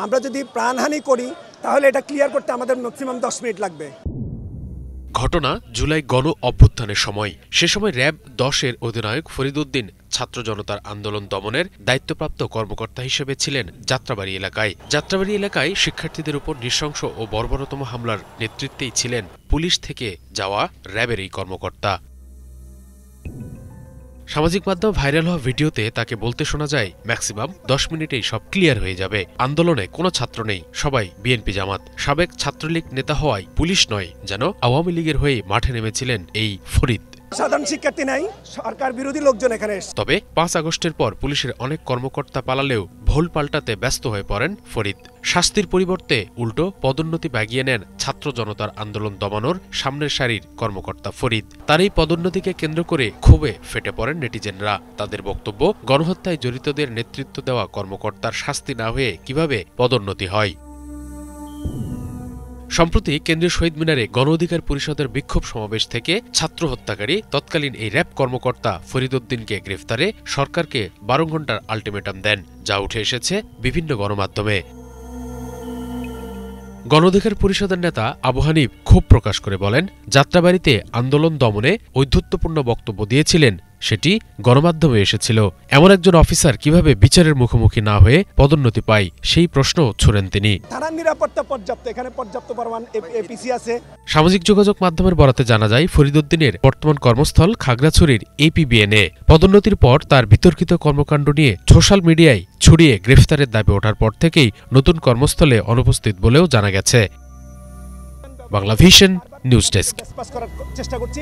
আমরা যদি প্রাণহানি করি তাহলে এটা ক্লিয়ার করতে আমাদের ম্যাক্সিমাম 10 মিনিট লাগবে। ঘটনা জুলাই গণ অভ্যুত্থানের সময়। সে সময় র্যাব 10-এর অধিনায়ক ফরিদ উদ্দিন ছাত্র জনতার আন্দোলন দমনের দায়িত্বপ্রাপ্ত কর্মকর্তা হিসেবে ছিলেন যাত্রাবাড়ি এলাকায়। যাত্রাবাড়ি এলাকায় শিক্ষার্থীদের উপর নৃশংস ও বর্বরতম হামলার নেতৃত্বেই ছিলেন পুলিশ থেকে যাওয়া র্যাবের এই কর্মকর্তা। সামাজিক মাধ্যমে ভাইরাল হওয়া ভিডিওতে তাকে বলতে শোনা যায়, ম্যাক্সিমাম 10 মিনিটেই সব ক্লিয়ার হয়ে যাবে। আন্দোলনে কোনো ছাত্র নেই, সবাই বিএনপি জামাত। সাবেক ছাত্রলীগ নেতা হওয়ায় পুলিশ নয়, যেন আওয়ামী লীগের হয়ে মাঠে নেমেছিলেন এই ফরিদ। সাধারণ শিক্ষার্থী নাই, সরকার বিরোধী লোকজন এখানে এসেছে। তবে 5 আগস্টের পর পুলিশের অনেক কর্মকর্তা পালালেও ভুল পাল্টাতে ব্যস্ত হয়ে পড়েন ফরিদ। শাস্তির পরিবর্তে উল্টো পদোন্নতি বাগিয়ে নেন ছাত্র জনতার আন্দোলন দমানোর সামনের সারির কর্মকর্তা ফরিদ। তার এই পদোন্নতিকে কেন্দ্র করে ক্ষোভে ফেটে পড়েন নেটিজেনরা। তাদের বক্তব্য, গণহত্যায় জড়িতদের নেতৃত্ব দেওয়া কর্মকর্তার শাস্তি না হয়ে কিভাবে পদোন্নতি হয়। সম্প্রতি কেন্দ্রীয় শহীদ মিনারে গণ অধিকার পরিষদের বিক্ষোভ সমাবেশ থেকে ছাত্র হত্যাকারী তৎকালীন এই র্যাব কর্মকর্তা ফরিদ উদ্দিনকে গ্রেফতারে সরকারকে 12 ঘণ্টার আলটিমেটাম দেন, যা উঠে এসেছে বিভিন্ন গণমাধ্যমে। গণ অধিকার পরিষদের নেতা আবু হানিফ ক্ষোভ প্রকাশ করে বলেন, যাত্রাবাড়িতে আন্দোলন দমনে ঔদ্ধত্যপূর্ণ বক্তব্য দিয়েছিলেন, সেটি গণমাধ্যমে এসেছিল। এমন একজন অফিসার কিভাবে বিচারের মুখোমুখি না হয়ে পদোন্নতি পায়, সেই প্রশ্ন ছুড়েন তিনি। থানার নিরাপত্তা পর্যাপ্ত, এখানে পর্যাপ্ত পরিমাণ এপিসি আছে। সামাজিক যোগাযোগ মাধ্যমের বরাতে জানা যায়, ফরিদ উদ্দিনের বর্তমান কর্মস্থল খাগড়াছড়ির এপিবিএনে। পদোন্নতির পর তার বিতর্কিত কর্মকাণ্ড নিয়ে সোশ্যাল মিডিয়ায় ছড়িয়ে গ্রেফতারের দাবি ওঠার পর থেকেই নতুন কর্মস্থলে অনুপস্থিত বলেও জানা গেছে। Bangla vision news desk. চেষ্টা করছি।